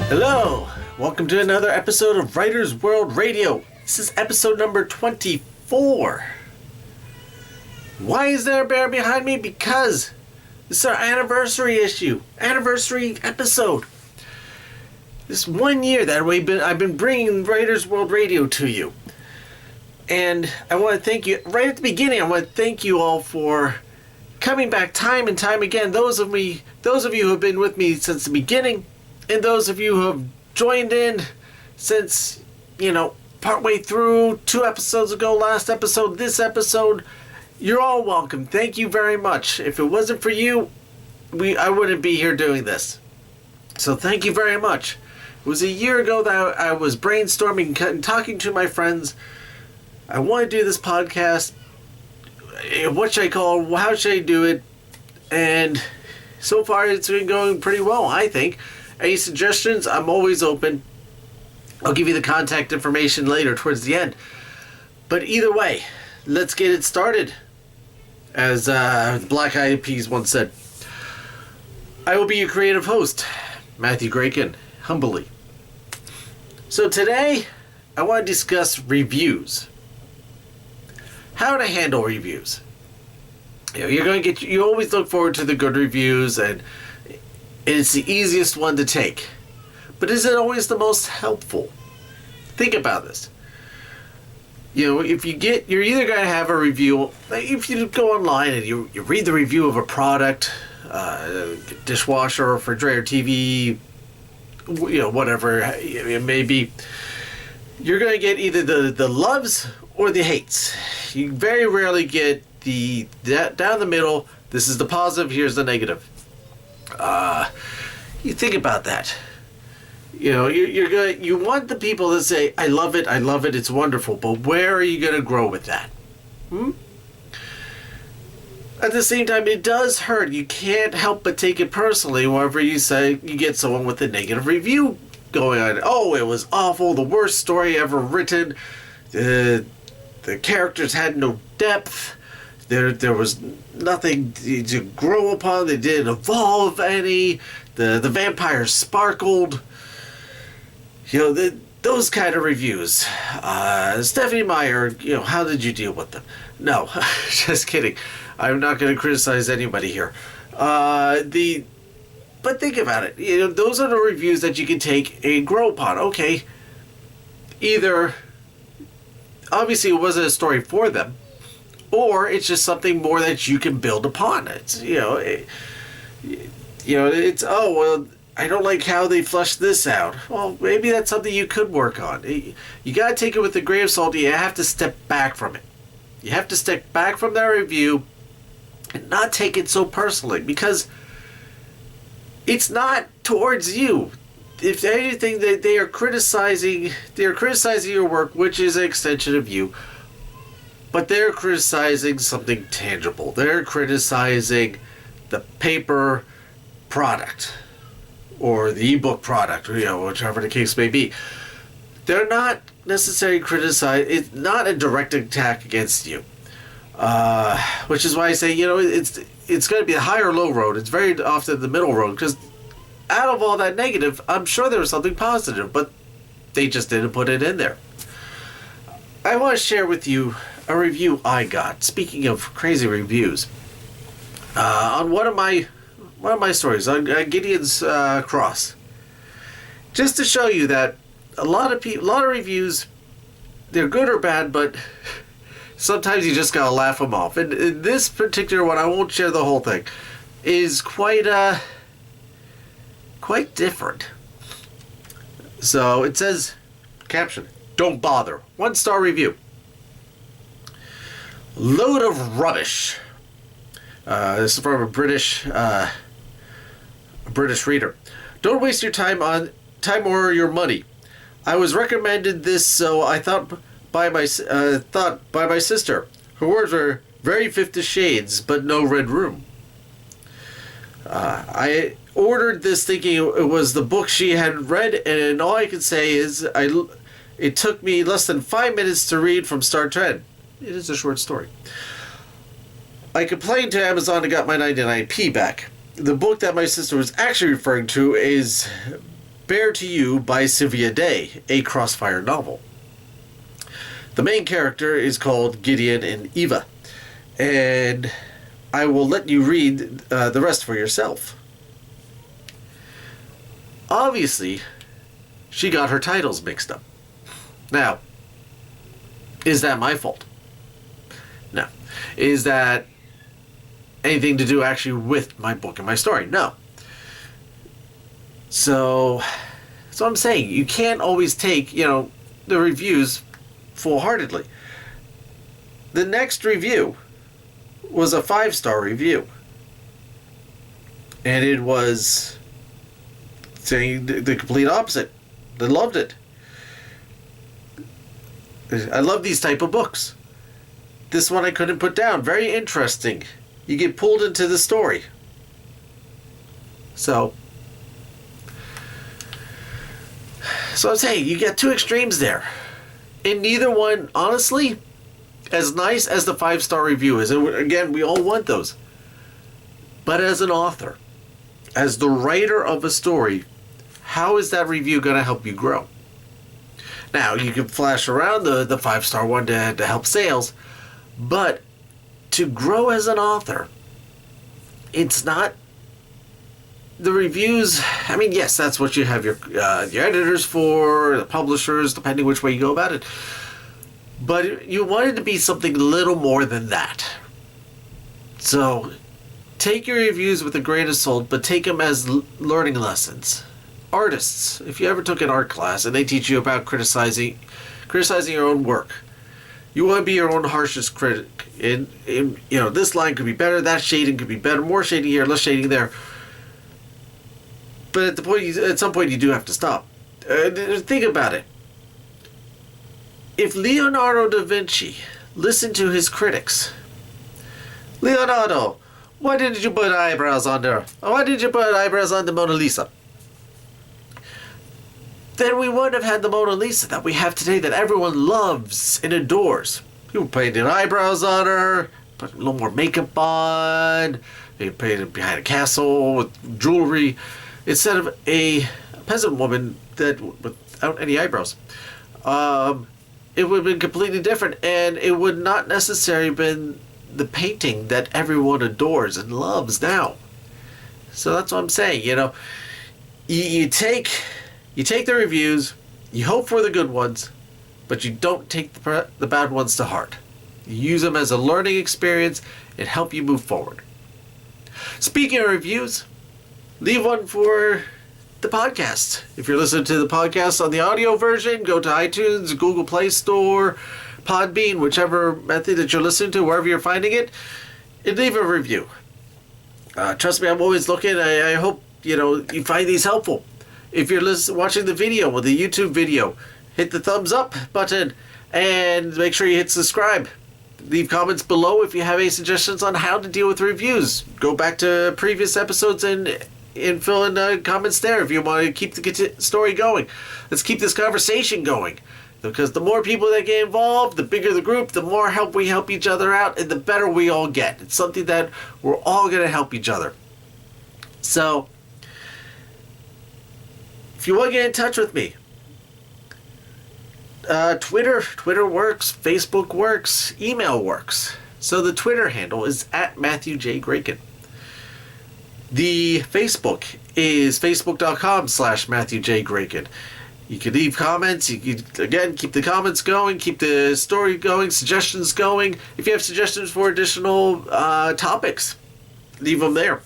Hello, welcome to another episode of Writers World Radio. This is episode number 24. Why is there a bear behind me? Because this is our anniversary issue, anniversary episode. This 1 year that I've been bringing Writers World Radio to you. And I want to thank you, right at the beginning, I want to thank you all for coming back time and time again. Those of you who have been with me since the beginning, and those of you who have joined in since, partway through, 2 episodes ago, last episode, this episode, you're all welcome. Thank you very much. If it wasn't for you, I wouldn't be here doing this. So thank you very much. It was a year ago that I was brainstorming and talking to my friends. I want to do this podcast. What should I call it? How should I do it? And so far it's been going pretty well, I think. Any suggestions? I'm always open. I'll give you the contact information later towards the end. But either way, let's get it started. As the Black Eyed Peas once said, I will be your creative host, Matthew Graykin, humbly. So today, I want to discuss reviews. How to handle reviews. You always look forward to the good reviews, and it's the easiest one to take. But is it always the most helpful? Think about this. You're either going to have a review, if you go online and you read the review of a product, dishwasher, refrigerator, TV, whatever it may be, you're going to get either the loves or the hates. You very rarely get down the middle, this is the positive, here's the negative. You think about that. You want the people to say, I love it, it's wonderful, but where are you going to grow with that? At the same time, it does hurt. You can't help but take it personally whenever you get someone with a negative review going on. Oh, it was awful, the worst story ever written. The characters had no depth. There was nothing to grow upon. They didn't evolve any. The vampires sparkled. Those kind of reviews. Stephenie Meyer, how did you deal with them? No, just kidding. I'm not going to criticize anybody here. But think about it. Those are the reviews that you can take and grow upon. Okay, either obviously it wasn't a story for them, or it's just something more that you can build upon. It's I don't like how they fleshed this out. Well, maybe that's something you could work on. You got to take it with a grain of salt. You have to step back from it. You have to step back from that review and not take it so personally, because it's not towards you. If anything, they are criticizing your work, which is an extension of you. But they're criticizing something tangible. They're criticizing the paper product or the ebook product, whichever the case may be. They're not necessarily criticizing. It's not a direct attack against you, which is why I say it's going to be the high or low road. It's very often the middle road, because out of all that negative, I'm sure there was something positive, but they just didn't put it in there. I want to share with you a review I got. Speaking of crazy reviews, on one of my stories on Gideon's Cross, just to show you that a lot of reviews, they're good or bad, but sometimes you just gotta laugh them off. And in this particular one, I won't share the whole thing, is quite different. So it says, caption, don't bother. 1-star review. Load of rubbish. This is from a British reader. Don't waste your time or your money. I was recommended this, so I thought by my sister. Her words were very 50 Shades, but no Red Room. I ordered this thinking it was the book she had read, and all I can say is it took me less than 5 minutes to read from start to end. It is a short story. I complained to Amazon and got my 99p back. The book that my sister was actually referring to is Bare to You by Sylvia Day, a Crossfire novel. The main character is called Gideon and Eva, and I will let you read the rest for yourself. Obviously, she got her titles mixed up. Now, is that my fault? No. Is that anything to do actually with my book and my story? No. So, that's what I'm saying. You can't always take, the reviews full-heartedly. The next review was a 5-star review. And it was saying the complete opposite. They loved it. I love these type of books. This one I couldn't put down. Very interesting. You get pulled into the story. So I'm saying, you get two extremes there. And neither one, honestly, as nice as the 5-star review is, and again, we all want those. But as an author, as the writer of a story, how is that review going to help you grow? Now, you can flash around the 5-star one to help sales, but to grow as an author, it's not the reviews. I mean, yes, that's what you have your editors for, the publishers, depending which way you go about it. But you want it to be something a little more than that. So, take your reviews with a grain of salt, but take them as learning lessons. Artists, if you ever took an art class and they teach you about criticizing your own work, you want to be your own harshest critic. This line could be better, that shading could be better, more shading here, less shading there. But at some point you do have to stop. Think about it. If Leonardo da Vinci listened to his critics, Leonardo, why didn't you put eyebrows on there? Why did you put eyebrows on the Mona Lisa? Then we wouldn't have had the Mona Lisa that we have today that everyone loves and adores. People painted eyebrows on her, put a little more makeup on, they painted behind a castle with jewelry, instead of a peasant woman that without any eyebrows. It would have been completely different, and it would not necessarily have been the painting that everyone adores and loves now. So that's what I'm saying, you take the reviews, you hope for the good ones, but you don't take the bad ones to heart. You use them as a learning experience and help you move forward. Speaking of reviews, leave one for the podcast. If you're listening to the podcast on the audio version, go to iTunes, Google Play Store, Podbean, whichever method that you're listening to, wherever you're finding it, and leave a review. Trust me, I'm always looking. I hope you find these helpful. If you're watching the video, or the YouTube video, hit the thumbs up button and make sure you hit subscribe. Leave comments below if you have any suggestions on how to deal with reviews. Go back to previous episodes and fill in the comments there if you want to keep the story going. Let's keep this conversation going. Because the more people that get involved, the bigger the group, the more help we help each other out, and the better we all get. It's something that we're all going to help each other. So, if you want to get in touch with me, Twitter works, Facebook works, email works. So the Twitter handle is at Matthew J. Graken. The Facebook is facebook.com/Matthew J. Graken. You can leave comments. You can, again, keep the comments going, keep the story going, suggestions going. If you have suggestions for additional topics, leave them there.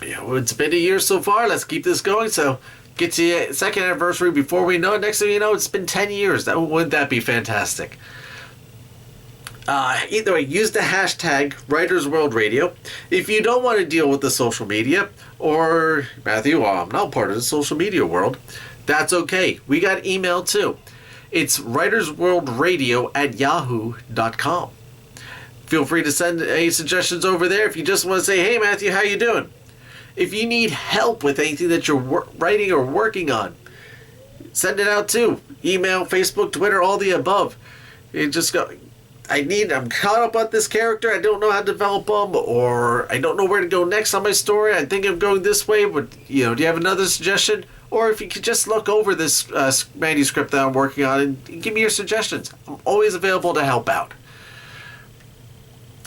It's been a year so far. Let's keep this going. So get to the second anniversary before we know it. Next thing you know, it's been 10 years. Wouldn't that be fantastic? Either way, use the hashtag Writers World Radio. If you don't want to deal with the social media, or Matthew, I'm not part of the social media world, that's okay. We got email too. It's writersworldradio@yahoo.com. Feel free to send any suggestions over there if you just want to say, hey Matthew, how you doing? If you need help with anything that you're writing or working on, send it out too. Email, Facebook, Twitter, all the above. You just go, I'm caught up on this character, I don't know how to develop them, or I don't know where to go next on my story, I think I'm going this way, but do you have another suggestion? or if you could just look over this manuscript that I'm working on and give me your suggestions. I'm always available to help out.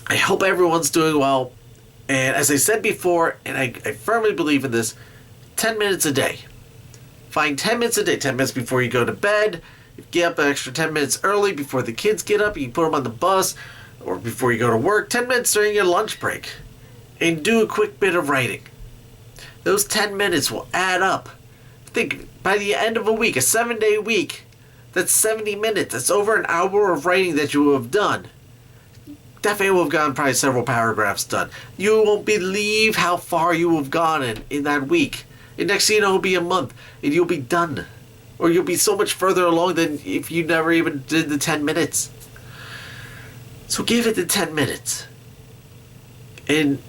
I hope everyone's doing well. And as I said before, and I firmly believe in this, 10 minutes a day. Find 10 minutes a day, 10 minutes before you go to bed. You get up an extra 10 minutes early before the kids get up. You can put them on the bus or before you go to work. 10 minutes during your lunch break. And do a quick bit of writing. Those 10 minutes will add up. Think, by the end of a week, a 7-day week, that's 70 minutes. That's over an hour of writing that you will have done. Definitely will have gotten probably several paragraphs done. You won't believe how far you will have gone in that week. And next thing you know, it'll be a month, and you'll be done. Or you'll be so much further along than if you never even did the 10 minutes. So give it the 10 minutes. And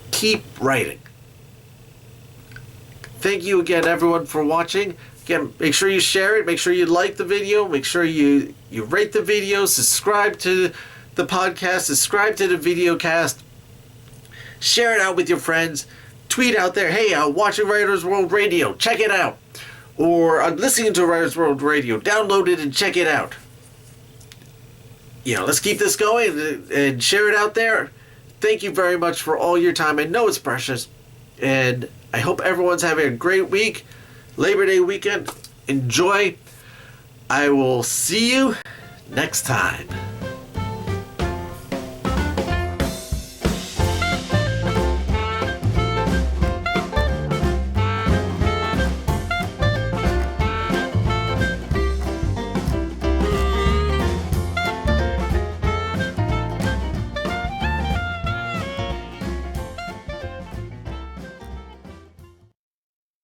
keep writing. Thank you again, everyone, for watching. Again, make sure you share it. Make sure you like the video. Make sure you rate the video. Subscribe to the podcast. Subscribe to the video cast. Share it out with your friends. Tweet out there, hey, I'm watching Writers World Radio. Check it out. Or I'm listening to Writers World Radio. Download it and check it out. Let's keep this going and share it out there. Thank you very much for all your time. I know it's precious. And I hope everyone's having a great week. Labor Day weekend. Enjoy. I will see you next time.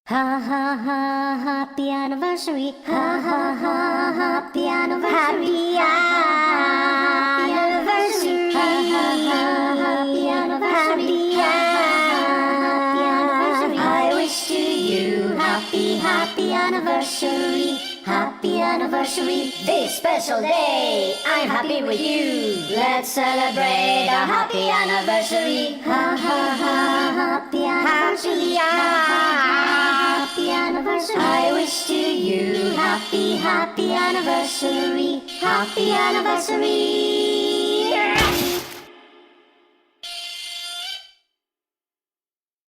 Ha ha ha, happy anniversary. Ha ha ha, happy anniversary. Happy anniversary. Ha ha ha, happy anniversary. Happy anniversary. I wish to you happy anniversary. Happy anniversary. This special day, I'm happy with you. Let's celebrate a happy anniversary. Ha ha ha, happy anniversary. Happy anniversary. I wish to you happy anniversary. Happy anniversary.